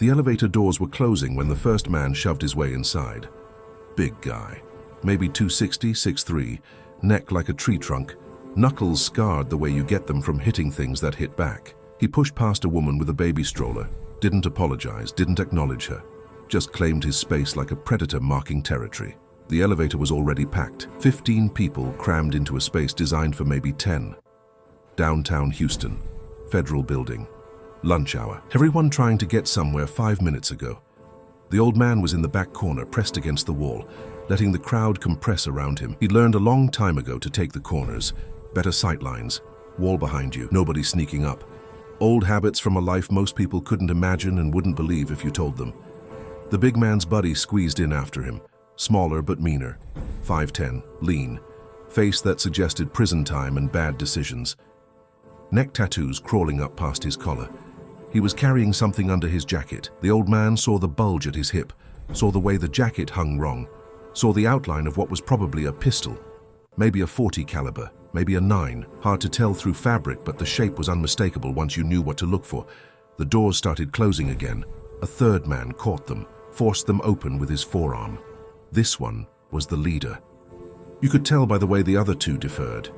The elevator doors were closing when the first man shoved his way inside. Big guy, maybe 260, 6'3", neck like a tree trunk, knuckles scarred the way you get them from hitting things that hit back. He pushed past a woman with a baby stroller, didn't apologize, didn't acknowledge her, just claimed his space like a predator marking territory. The elevator was already packed, 15 people crammed into a space designed for maybe 10. Downtown Houston, Federal Building, lunch hour. Everyone trying to get somewhere 5 minutes ago. The old man was in the back corner, pressed against the wall, letting the crowd compress around him. He'd learned a long time ago to take the corners, better sight lines, wall behind you, nobody sneaking up. Old habits from a life most people couldn't imagine and wouldn't believe if you told them. The big man's buddy squeezed in after him, smaller but meaner, 5'10", lean, face that suggested prison time and bad decisions. Neck tattoos crawling up past his collar. He was carrying something under his jacket. The old man saw the bulge at his hip, saw the way the jacket hung wrong, saw the outline of what was probably a pistol, maybe a .40 caliber, maybe a 9. Hard to tell through fabric, but the shape was unmistakable once you knew what to look for. The doors started closing again. A third man caught them, forced them open with his forearm. This one was the leader. You could tell by the way the other two deferred.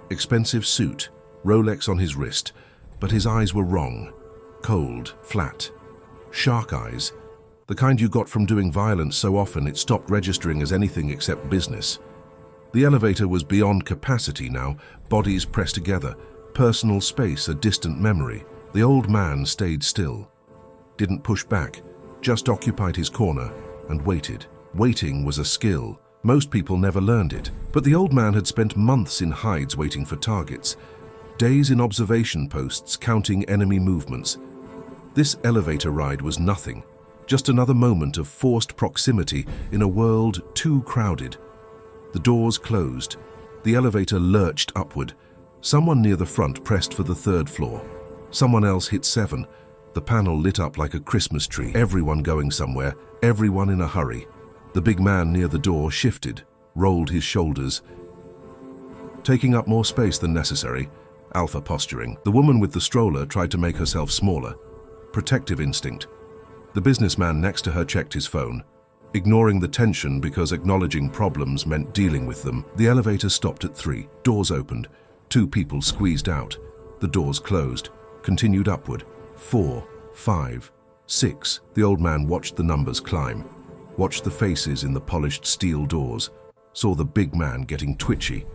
Expensive suit, Rolex on his wrist, but his eyes were wrong. Cold, flat. Shark eyes. The kind you got from doing violence so often it stopped registering as anything except business. The elevator was beyond capacity now, bodies pressed together, personal space a distant memory. The old man stayed still. Didn't push back, just occupied his corner and waited. Waiting was a skill. Most people never learned it, but the old man had spent months in hides waiting for targets, days in observation posts counting enemy movements. This elevator ride was nothing, just another moment of forced proximity in a world too crowded. The doors closed. The elevator lurched upward. Someone near the front pressed for the 3rd floor. Someone else hit 7. The panel lit up like a Christmas tree. Everyone going somewhere, everyone in a hurry. The big man near the door shifted, rolled his shoulders, taking up more space than necessary. Alpha posturing. The woman with the stroller tried to make herself smaller. Protective instinct. The businessman next to her checked his phone, ignoring the tension because acknowledging problems meant dealing with them. The elevator stopped at 3. Doors opened. 2 people squeezed out. The doors closed, continued upward. 4, 5, 6. The old man watched the numbers climb, watched the faces in the polished steel doors, saw the big man getting twitchy,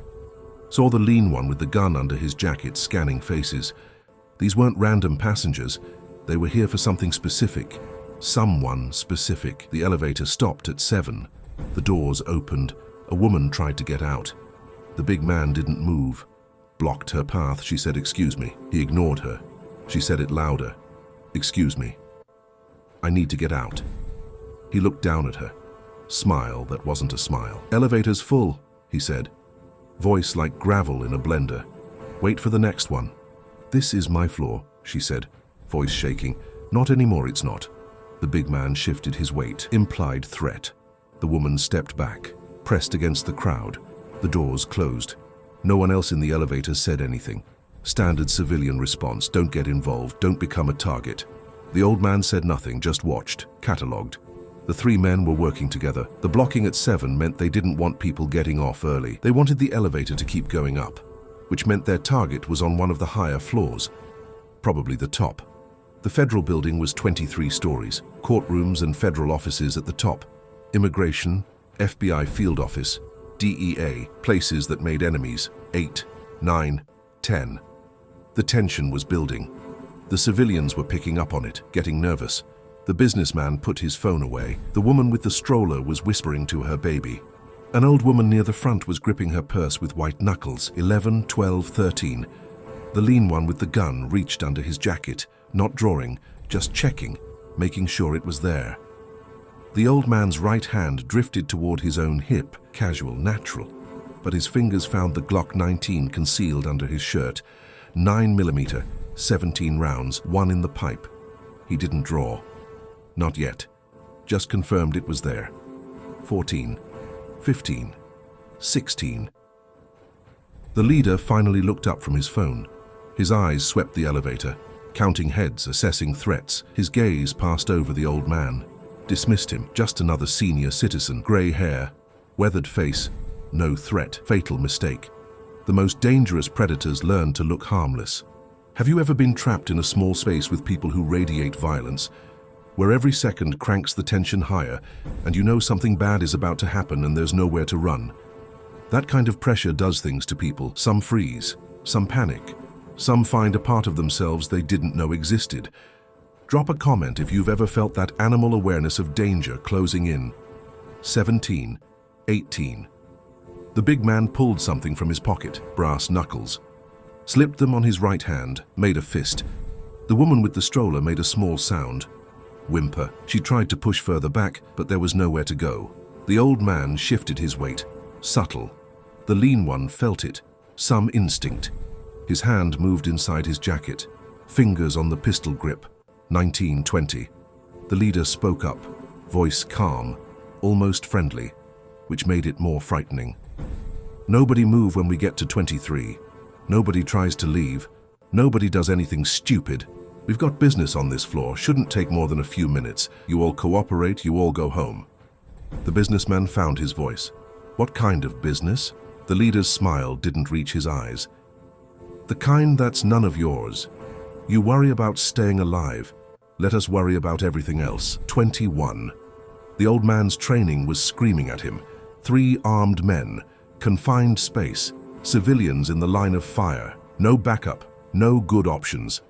saw the lean one with the gun under his jacket scanning faces. These weren't random passengers. They were here for something specific. Someone specific. The elevator stopped at 7. The doors opened. A woman tried to get out. The big man didn't move. Blocked her path. She said, "Excuse me." He ignored her. She said it louder. "Excuse me. I need to get out." He looked down at her. Smile that wasn't a smile. "Elevator's full," he said. Voice like gravel in a blender. "Wait for the next one." "This is my floor," she said, voice shaking. "Not anymore, it's not." The big man shifted his weight. Implied threat. The woman stepped back, pressed against the crowd. The doors closed. No one else in the elevator said anything. Standard civilian response: don't get involved, don't become a target. The old man said nothing, just watched, catalogued. The 3 men were working together. The blocking at 7 meant they didn't want people getting off early. They wanted the elevator to keep going up, which meant their target was on one of the higher floors, probably the top. The federal building was 23 stories, courtrooms and federal offices at the top. Immigration, FBI field office, DEA, places that made enemies, 8, 9, 10. The tension was building. The civilians were picking up on it, getting nervous. The businessman put his phone away. The woman with the stroller was whispering to her baby. An old woman near the front was gripping her purse with white knuckles. 11, 12, 13. The lean one with the gun reached under his jacket, not drawing, just checking, making sure it was there. The old man's right hand drifted toward his own hip, casual, natural, but his fingers found the Glock 19 concealed under his shirt. 9mm, 17 rounds, 1 in the pipe. He didn't draw. Not yet. Just confirmed it was there. 14, 15, 16. The leader finally looked up from his phone. His eyes swept the elevator, counting heads, assessing threats. His gaze passed over the old man, dismissed him. Just another senior citizen, grey hair, weathered face, no threat, fatal mistake. The most dangerous predators learn to look harmless. Have you ever been trapped in a small space with people who radiate violence, where every second cranks the tension higher and you know something bad is about to happen and there's nowhere to run? That kind of pressure does things to people. Some freeze, some panic, some find a part of themselves they didn't know existed. Drop a comment if you've ever felt that animal awareness of danger closing in. 17, 18. The big man pulled something from his pocket, brass knuckles, slipped them on his right hand, made a fist. The woman with the stroller made a small sound. Whimper. She tried to push further back, but there was nowhere to go. The old man shifted his weight. Subtle. The lean one felt it. Some instinct. His hand moved inside his jacket. Fingers on the pistol grip. 1920. The leader spoke up, voice calm, almost friendly, which made it more frightening. Nobody move when we get to 23. Nobody tries to leave. Nobody does anything stupid. We've got business on this floor. Shouldn't take more than a few minutes. You all cooperate, you all go home. The businessman found his voice. What kind of business? The leader's smile didn't reach his eyes. The kind that's none of yours. You worry about staying alive. Let us worry about everything else. 21. The old man's training was screaming at him. 3 armed men, confined space, civilians in the line of fire, no backup, no good options.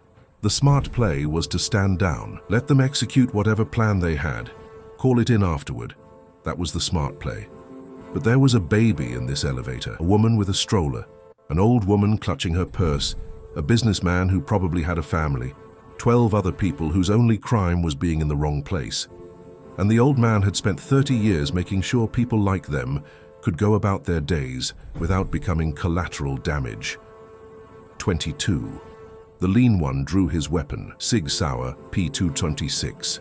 The smart play was to stand down, let them execute whatever plan they had, call it in afterward. That was the smart play. But there was a baby in this elevator, a woman with a stroller, an old woman clutching her purse, a businessman who probably had a family, 12 other people whose only crime was being in the wrong place. And the old man had spent 30 years making sure people like them could go about their days without becoming collateral damage. 22. The lean one drew his weapon, Sig Sauer P226.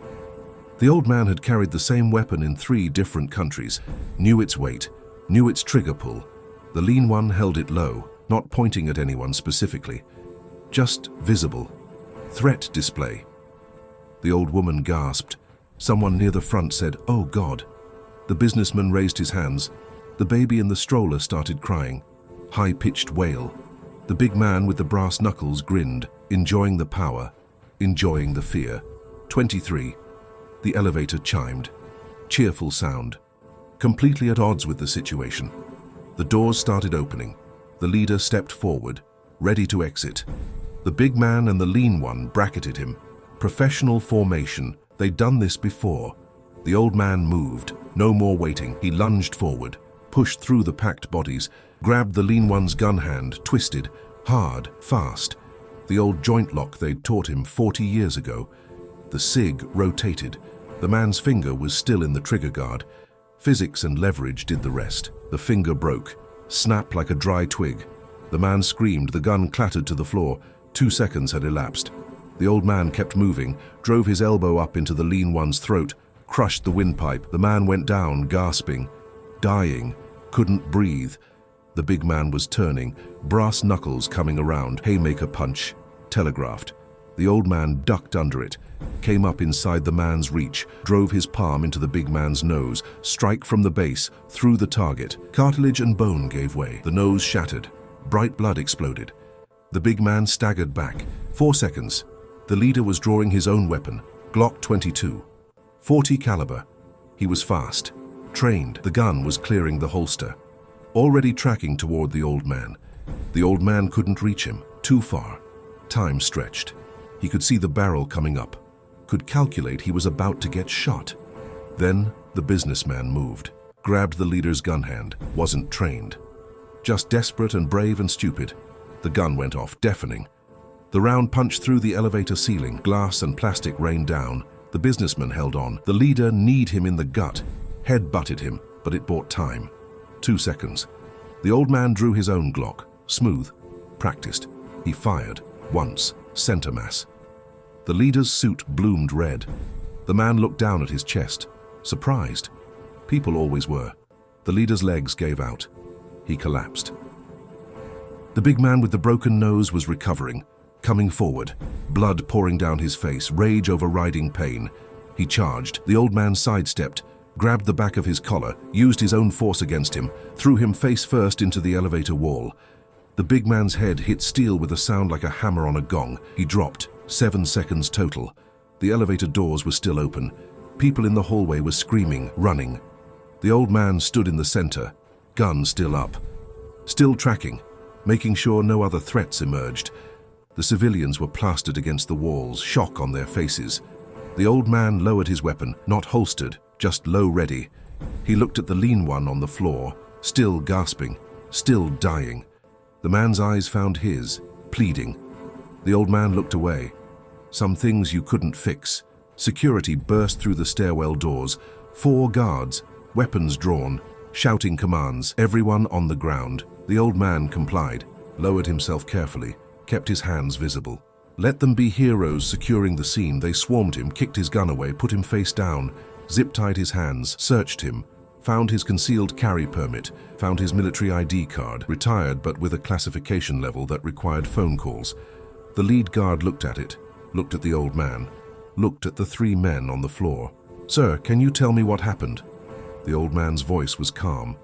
The old man had carried the same weapon in 3 different countries, knew its weight, knew its trigger pull. The lean one held it low, not pointing at anyone specifically, just visible. Threat display. The old woman gasped. Someone near the front said, "Oh God." The businessman raised his hands. The baby in the stroller started crying. High-pitched wail. The big man with the brass knuckles grinned, enjoying the power, enjoying the fear. 23. The elevator chimed. Cheerful sound. Completely at odds with the situation. The doors started opening. The leader stepped forward, ready to exit. The big man and the lean one bracketed him. Professional formation. They'd done this before. The old man moved. No more waiting. He lunged forward, pushed through the packed bodies, grabbed the lean one's gun hand, twisted, hard, fast. The old joint lock they'd taught him 40 years ago. The SIG rotated. The man's finger was still in the trigger guard. Physics and leverage did the rest. The finger broke, snapped like a dry twig. The man screamed, the gun clattered to the floor. 2 seconds had elapsed. The old man kept moving, drove his elbow up into the lean one's throat, crushed the windpipe. The man went down, gasping, dying, couldn't breathe. The big man was turning, brass knuckles coming around, haymaker punch, telegraphed. The old man ducked under it, came up inside the man's reach, drove his palm into the big man's nose, strike from the base, through the target. Cartilage and bone gave way. The nose shattered. Bright blood exploded. The big man staggered back. 4 seconds. The leader was drawing his own weapon, Glock 22. 40 caliber. He was fast, trained. The gun was clearing the holster, already tracking toward the old man. The old man couldn't reach him, too far. Time stretched. He could see the barrel coming up, could calculate he was about to get shot. Then the businessman moved, grabbed the leader's gun hand, wasn't trained. Just desperate and brave and stupid. The gun went off, deafening. The round punched through the elevator ceiling. Glass and plastic rained down. The businessman held on. The leader kneed him in the gut, head-butted him, but it bought time. 2 seconds. The old man drew his own Glock, smooth, practiced. He fired, once, center mass. The leader's suit bloomed red. The man looked down at his chest, surprised. People always were. The leader's legs gave out. He collapsed. The big man with the broken nose was recovering, coming forward, blood pouring down his face, rage overriding pain. He charged. The old man sidestepped, grabbed the back of his collar, used his own force against him, threw him face first into the elevator wall. The big man's head hit steel with a sound like a hammer on a gong. He dropped. 7 seconds total. The elevator doors were still open. People in the hallway were screaming, running. The old man stood in the center, gun still up. Still tracking, making sure no other threats emerged. The civilians were plastered against the walls, shock on their faces. The old man lowered his weapon, not holstered, just low ready. He looked at the lean one on the floor, still gasping, still dying. The man's eyes found his, pleading. The old man looked away. Some things you couldn't fix. Security burst through the stairwell doors. 4 guards, weapons drawn, shouting commands, everyone on the ground. The old man complied, lowered himself carefully, kept his hands visible. Let them be heroes securing the scene. They swarmed him, kicked his gun away, put him face down, zip-tied his hands, searched him, found his concealed carry permit, found his military ID card, retired but with a classification level that required phone calls. The lead guard looked at it, looked at the old man, looked at the 3 men on the floor. "Sir, can you tell me what happened?" The old man's voice was calm.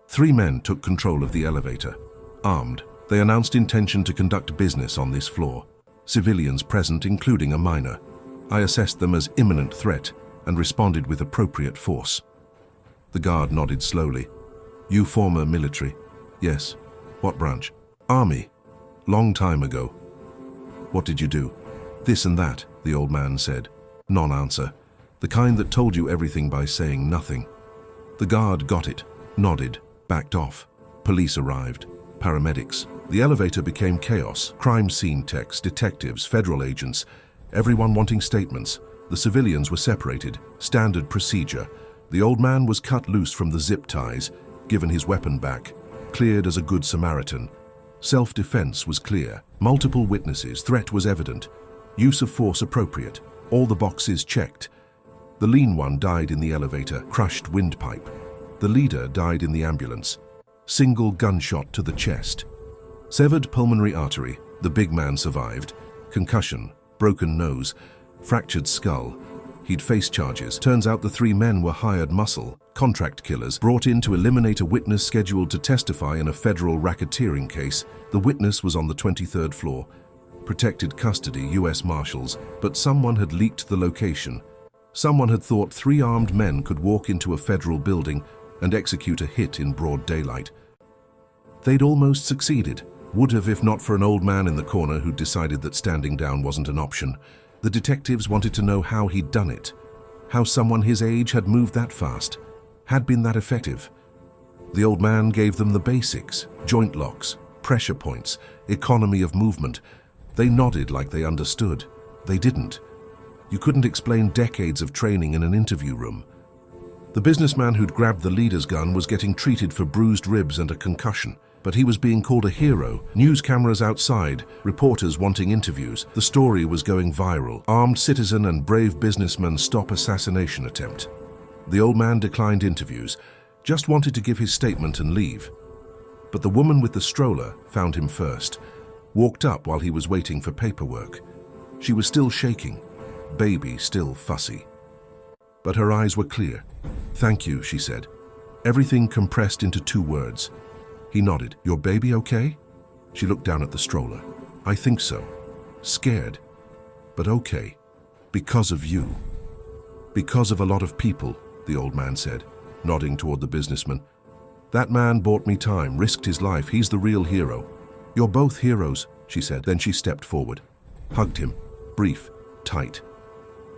3 men took control of the elevator. Armed, they announced intention to conduct business on this floor. Civilians present, including a minor. I assessed them as imminent threat and responded with appropriate force. The guard nodded slowly. "You former military?" "Yes." "What branch?" "Army. Long time ago." "What did you do?" "This and that," the old man said. Non-answer. The kind that told you everything by saying nothing. The guard got it, nodded, backed off. Police arrived. Paramedics. The elevator became chaos. Crime scene techs, detectives, federal agents, everyone wanting statements. The civilians were separated. Standard procedure. The old man was cut loose from the zip ties, given his weapon back, cleared as a good Samaritan. Self-defense was clear. Multiple witnesses. Threat was evident. Use of force appropriate. All the boxes checked. The lean one died in the elevator, crushed windpipe. The leader died in the ambulance. Single gunshot to the chest. Severed pulmonary artery. The big man survived. Concussion, broken nose, fractured skull. He'd face charges. Turns out the 3 men were hired muscle, contract killers, brought in to eliminate a witness scheduled to testify in a federal racketeering case. The witness was on the 23rd floor. Protected custody, US Marshals, but someone had leaked the location. Someone had thought 3 armed men could walk into a federal building and execute a hit in broad daylight. They'd almost succeeded. Would have if not for an old man in the corner who'd decided that standing down wasn't an option. The detectives wanted to know how he'd done it. How someone his age had moved that fast, had been that effective. The old man gave them the basics, joint locks, pressure points, economy of movement. They nodded like they understood. They didn't. You couldn't explain decades of training in an interview room. The businessman who'd grabbed the leader's gun was getting treated for bruised ribs and a concussion, but he was being called a hero. News cameras outside, reporters wanting interviews. The story was going viral. Armed citizen and brave businessman stop assassination attempt. The old man declined interviews, just wanted to give his statement and leave. But the woman with the stroller found him first, walked up while he was waiting for paperwork. She was still shaking, baby still fussy. But her eyes were clear. "Thank you," she said. Everything compressed into 2 words. He nodded. "Your baby okay?" She looked down at the stroller. "I think so. Scared. But okay. Because of you." "Because of a lot of people," the old man said, nodding toward the businessman. "That man bought me time, risked his life. He's the real hero." "You're both heroes," she said. Then she stepped forward, hugged him, brief, tight.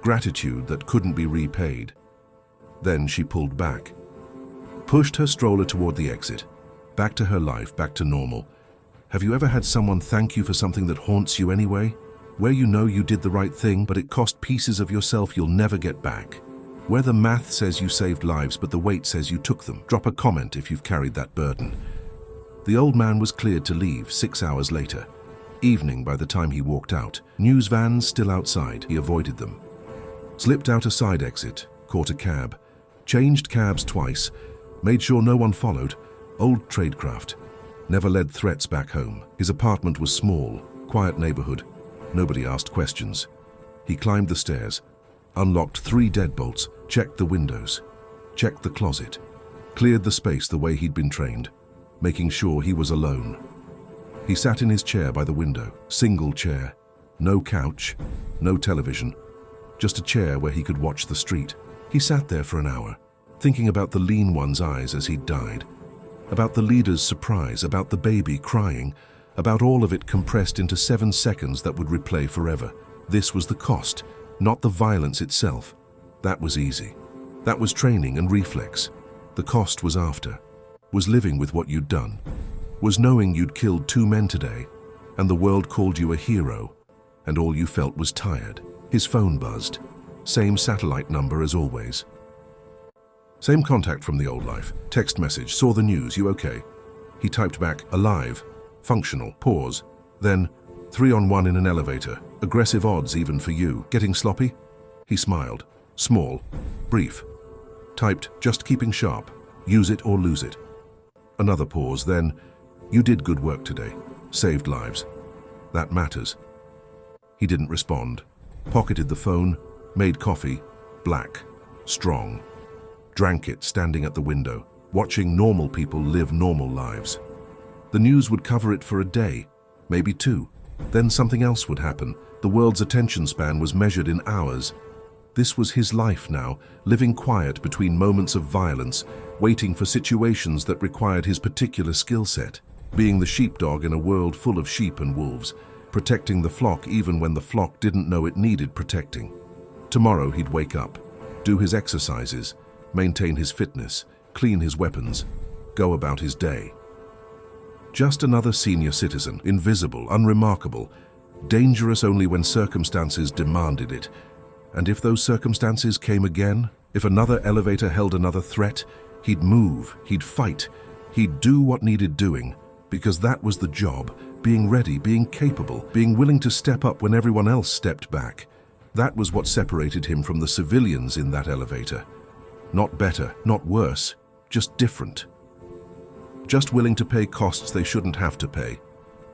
Gratitude that couldn't be repaid. Then she pulled back, pushed her stroller toward the exit, back to her life, back to normal. Have you ever had someone thank you for something that haunts you anyway? Where you know you did the right thing, but it cost pieces of yourself you'll never get back. Where the math says you saved lives, but the weight says you took them. Drop a comment if you've carried that burden. The old man was cleared to leave 6 hours later. Evening by the time he walked out. News vans still outside. He avoided them. Slipped out a side exit, caught a cab. Changed cabs twice. Made sure no one followed. Old tradecraft. Never led threats back home. His apartment was small, Quiet neighborhood. Nobody asked questions. He climbed the stairs, unlocked 3 deadbolts, checked the windows, checked the closet, cleared the space the way he'd been trained, making sure he was alone. He sat in his chair by the window, single chair, no couch, no television, just a chair where he could watch the street. He sat there for an hour, thinking about the lean one's eyes as he'd died, about the leader's surprise, about the baby crying, about all of it compressed into 7 seconds that would replay forever. This was the cost, not the violence itself. That was easy. That was training and reflex. The cost was after, was living with what you'd done, was knowing you'd killed 2 men today, and the world called you a hero, and all you felt was tired. His phone buzzed. Same satellite number as always. Same contact from the old life. Text message, saw the news, you okay? He typed back, alive, functional, pause, then 3-on-1 in an elevator, aggressive odds even for you. Getting sloppy? He smiled, small, brief. Typed, just keeping sharp, use it or lose it. Another pause, then, you did good work today, saved lives. That matters. He didn't respond, pocketed the phone, made coffee, black, strong. Drank it standing at the window, watching normal people live normal lives. The news would cover it for a day, maybe 2. Then something else would happen. The world's attention span was measured in hours. This was his life now, living quiet between moments of violence, waiting for situations that required his particular skill set, being the sheepdog in a world full of sheep and wolves, protecting the flock even when the flock didn't know it needed protecting. Tomorrow he'd wake up, do his exercises, maintain his fitness, clean his weapons, go about his day. Just another senior citizen, invisible, unremarkable, dangerous only when circumstances demanded it. And if those circumstances came again, if another elevator held another threat, he'd move, he'd fight, he'd do what needed doing, because that was the job, being ready, being capable, being willing to step up when everyone else stepped back. That was what separated him from the civilians in that elevator. Not better, not worse, just different. Just willing to pay costs they shouldn't have to pay.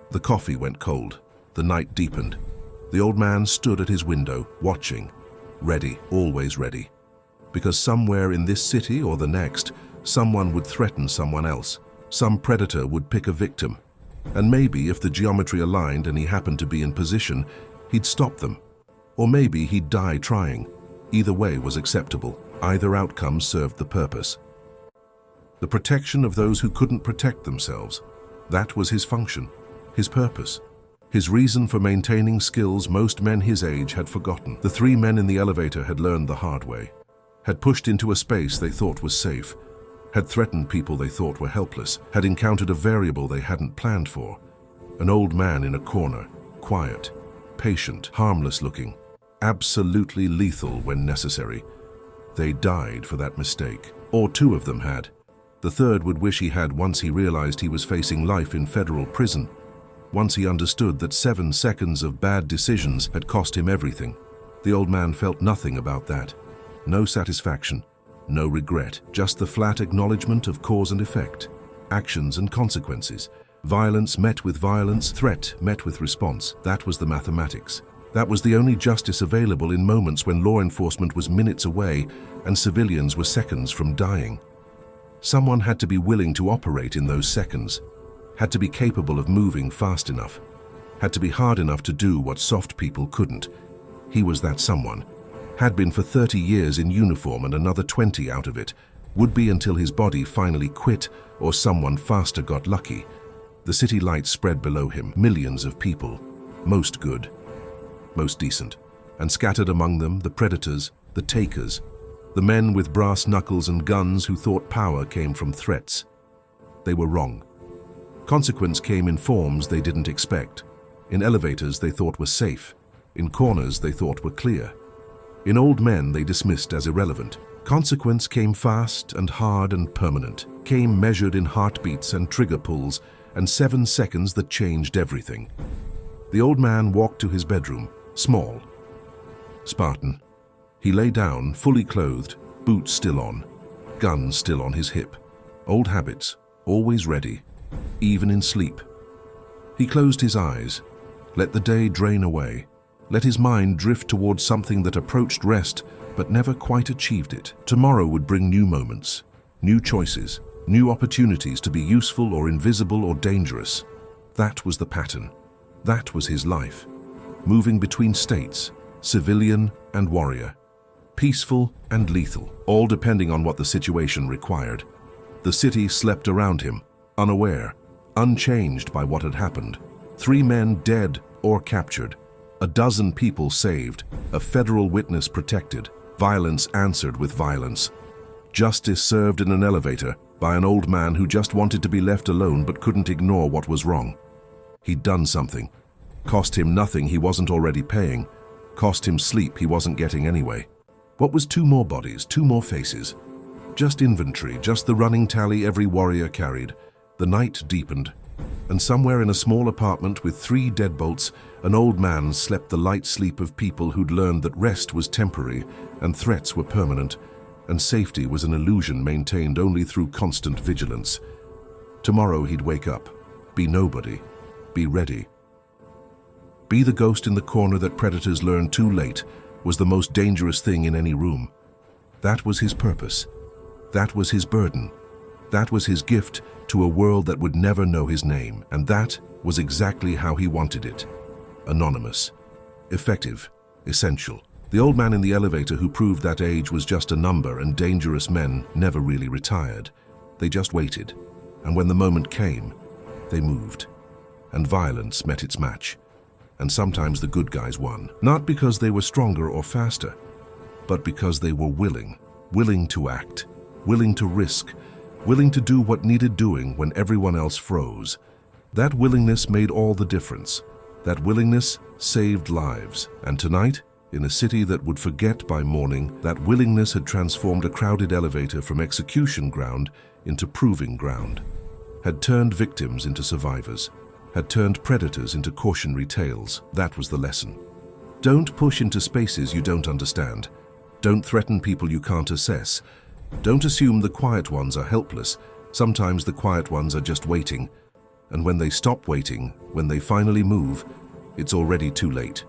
The coffee went cold. The night deepened. The old man stood at his window, watching, ready, always ready. Because somewhere in this city or the next, someone would threaten someone else. Some predator would pick a victim. And maybe if the geometry aligned and he happened to be in position, he'd stop them. Or maybe he'd die trying. Either way was acceptable. Either outcome served the purpose. The protection of those who couldn't protect themselves. That was his function, his purpose, his reason for maintaining skills most men his age had forgotten. The 3 men in the elevator had learned the hard way, had pushed into a space they thought was safe, had threatened people they thought were helpless, had encountered a variable they hadn't planned for. An old man in a corner, quiet, patient, harmless looking, absolutely lethal when necessary. They died for that mistake, or 2 of them had. The third would wish he had once he realized he was facing life in federal prison, once he understood that 7 seconds of bad decisions had cost him everything. The old man felt nothing about that. No satisfaction, no regret, just the flat acknowledgement of cause and effect, actions and consequences. Violence met with violence, threat met with response. That was the mathematics. That was the only justice available in moments when law enforcement was minutes away and civilians were seconds from dying. Someone had to be willing to operate in those seconds, had to be capable of moving fast enough, had to be hard enough to do what soft people couldn't. He was that someone, had been for 30 years in uniform and another 20 out of it, would be until his body finally quit or someone faster got lucky. The city lights spread below him, millions of people, most good, most decent, and scattered among them the predators, the takers, the men with brass knuckles and guns who thought power came from threats. They were wrong. Consequence came in forms they didn't expect. In elevators they thought were safe. In corners they thought were clear. In old men they dismissed as irrelevant. Consequence came fast and hard and permanent, came measured in heartbeats and trigger pulls, and 7 seconds that changed everything. The old man walked to his bedroom, small, Spartan. He lay down, fully clothed, boots still on, gun still on his hip. Old habits, always ready, even in sleep. He closed his eyes, Let the day drain away. Let his mind drift towards something that approached rest but never quite achieved it. Tomorrow would bring new moments, new choices, new opportunities to be useful or invisible or dangerous. That was the pattern. That was his life. Moving between states, civilian and warrior, peaceful and lethal, all depending on what the situation required. The city slept around him, unaware, unchanged by what had happened. 3 men dead or captured, a dozen people saved, a federal witness protected, violence answered with violence. Justice served in an elevator by an old man who just wanted to be left alone but couldn't ignore what was wrong. He'd done something. Cost him nothing he wasn't already paying. Cost him sleep he wasn't getting anyway. What was 2 more bodies, 2 more faces? Just inventory, just the running tally every warrior carried. The night deepened, and somewhere in a small apartment with 3 deadbolts, an old man slept the light sleep of people who'd learned that rest was temporary and threats were permanent, and safety was an illusion maintained only through constant vigilance. Tomorrow he'd wake up, be nobody, be ready. Be the ghost in the corner that predators learned too late was the most dangerous thing in any room. That was his purpose. That was his burden. That was his gift to a world that would never know his name, and that was exactly how he wanted it. Anonymous. Effective. Essential. The old man in the elevator who proved that age was just a number and dangerous men never really retired. They just waited, and when the moment came, they moved. And violence met its match. And sometimes the good guys won. Not because they were stronger or faster, but because they were willing to act, willing to risk, willing to do what needed doing when everyone else froze. That willingness made all the difference. That willingness saved lives. And tonight, in a city that would forget by morning, that willingness had transformed a crowded elevator from execution ground into proving ground, had turned victims into survivors, had turned predators into cautionary tales. That was the lesson. Don't push into spaces you don't understand. Don't threaten people you can't assess. Don't assume the quiet ones are helpless. Sometimes the quiet ones are just waiting. And when they stop waiting, when they finally move, it's already too late.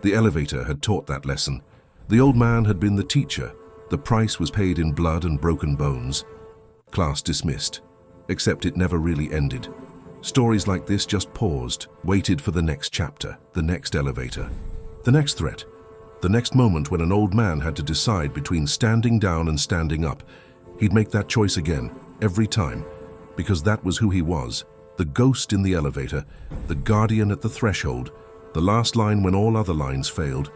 The elevator had taught that lesson. The old man had been the teacher. The price was paid in blood and broken bones. Class dismissed. Except it never really ended. Stories like this just paused, waited for the next chapter, the next elevator, the next threat, the next moment when an old man had to decide between standing down and standing up. He'd make that choice again, every time, because that was who he was, the ghost in the elevator, the guardian at the threshold, the last line when all other lines failed.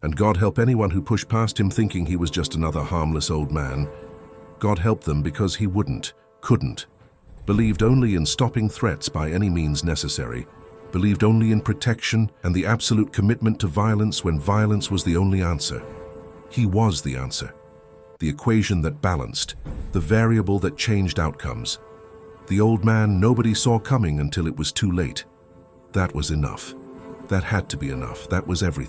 And God help anyone who pushed past him thinking he was just another harmless old man. God help them because he wouldn't, couldn't. Believed only in stopping threats by any means necessary, believed only in protection and the absolute commitment to violence when violence was the only answer. He was the answer, the equation that balanced, the variable that changed outcomes. The old man nobody saw coming until it was too late. That was enough. That had to be enough. That was everything.